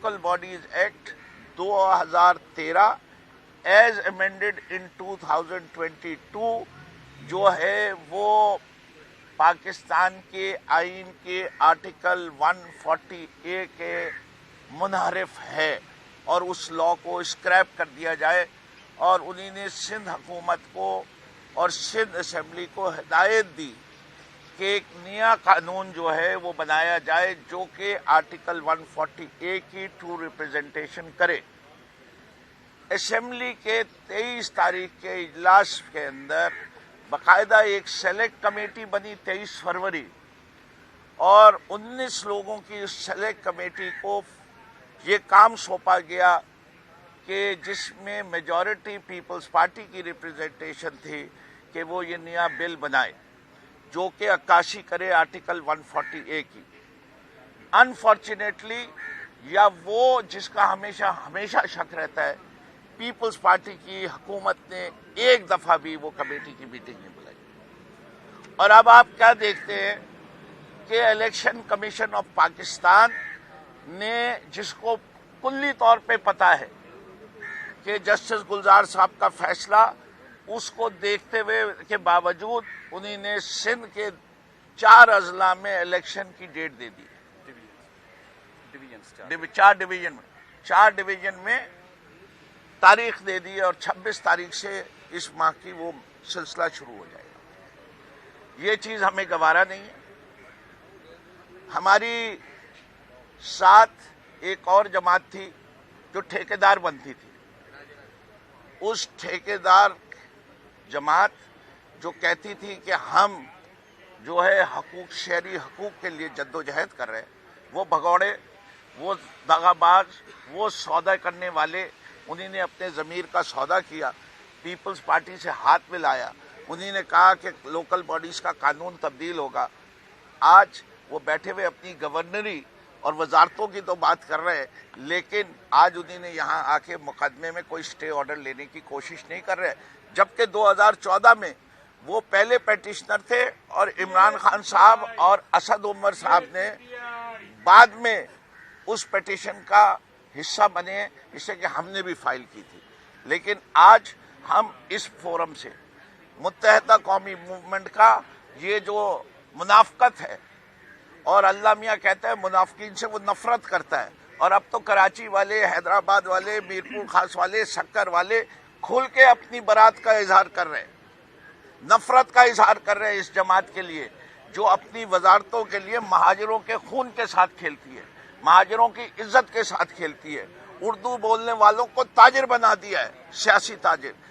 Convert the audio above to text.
Local bodies act 2013 as امینڈڈ ان 2022 جو ہے وہ پاکستان کے آئین کے آرٹیکل 140A کے منحرف ہے اور اس لا کو اسکریپ کر دیا جائے، اور انہی نے سندھ حکومت کو اور سندھ اسمبلی کو ہدایت دی کہ ایک نیا قانون جو ہے وہ بنایا جائے جو کہ آرٹیکل 140A کی ٹرو ریپرزنٹیشن کرے۔ اسمبلی کے 23 تاریخ کے اجلاس کے اندر باقاعدہ ایک سلیکٹ کمیٹی بنی 23 فروری، اور 19 لوگوں کی اس سلیکٹ کمیٹی کو یہ کام سونپا گیا کہ جس میں میجورٹی پیپلز پارٹی کی ریپرزنٹیشن تھی کہ وہ یہ نیا بل بنائے جو کہ عکاسی کرے آرٹیکل 140A کی۔ انفارچونیٹلی، یا وہ جس کا ہمیشہ شک رہتا ہے، پیپلز پارٹی کی حکومت نے ایک دفعہ بھی وہ کمیٹی کی میٹنگ نہیں بلائی۔ اور اب آپ کیا دیکھتے ہیں کہ الیکشن کمیشن آف پاکستان نے، جس کو کلی طور پہ پتہ ہے کہ جسٹس گلزار صاحب کا فیصلہ، اس کو دیکھتے ہوئے کے باوجود انہی نے سندھ کے 4 اضلاع میں الیکشن کی ڈیٹ دے دی، 4 ڈویژن میں تاریخ دے دی، اور 26 تاریخ سے اس ماہ کی وہ سلسلہ شروع ہو جائے گا۔ یہ چیز ہمیں گوارا نہیں ہے۔ ہماری ساتھ ایک اور جماعت تھی جو ٹھیکیدار بنتی تھی، اس ٹھیکیدار جماعت جو کہتی تھی کہ ہم جو ہے شہری حقوق کے لیے جدوجہد کر رہے ہیں، وہ بھگوڑے، وہ دغا باز، وہ سودا کرنے والے، انہی نے اپنے ضمیر کا سودا کیا، پیپلز پارٹی سے ہاتھ ملایا، انہی نے کہا کہ لوکل باڈیز کا قانون تبدیل ہوگا۔ آج وہ بیٹھے ہوئے اپنی گورنری اور وزارتوں کی تو بات کر رہے ہیں، لیکن آج انہی نے یہاں آ کے مقدمے میں کوئی اسٹے آرڈر لینے کی کوشش نہیں کر رہے، جبکہ 2014 میں وہ پہلے پیٹیشنر تھے، اور عمران خان صاحب اور اسد عمر صاحب نے بعد میں اس پیٹیشن کا حصہ بنے، جسے کہ ہم نے بھی فائل کی تھی۔ لیکن آج ہم اس فورم سے متحدہ قومی موومنٹ کا یہ جو منافقت ہے، اور اللہ میاں کہتا ہے منافقین سے وہ نفرت کرتا ہے، اور اب تو کراچی والے، حیدرآباد والے، میرپور خاص والے، سکر والے کھل کے اپنی برات کا اظہار کر رہے ہیں، نفرت کا اظہار کر رہے ہیں اس جماعت کے لیے جو اپنی وزارتوں کے لیے مہاجروں کے خون کے ساتھ کھیلتی ہے، مہاجروں کی عزت کے ساتھ کھیلتی ہے، اردو بولنے والوں کو تاجر بنا دیا ہے، سیاسی تاجر۔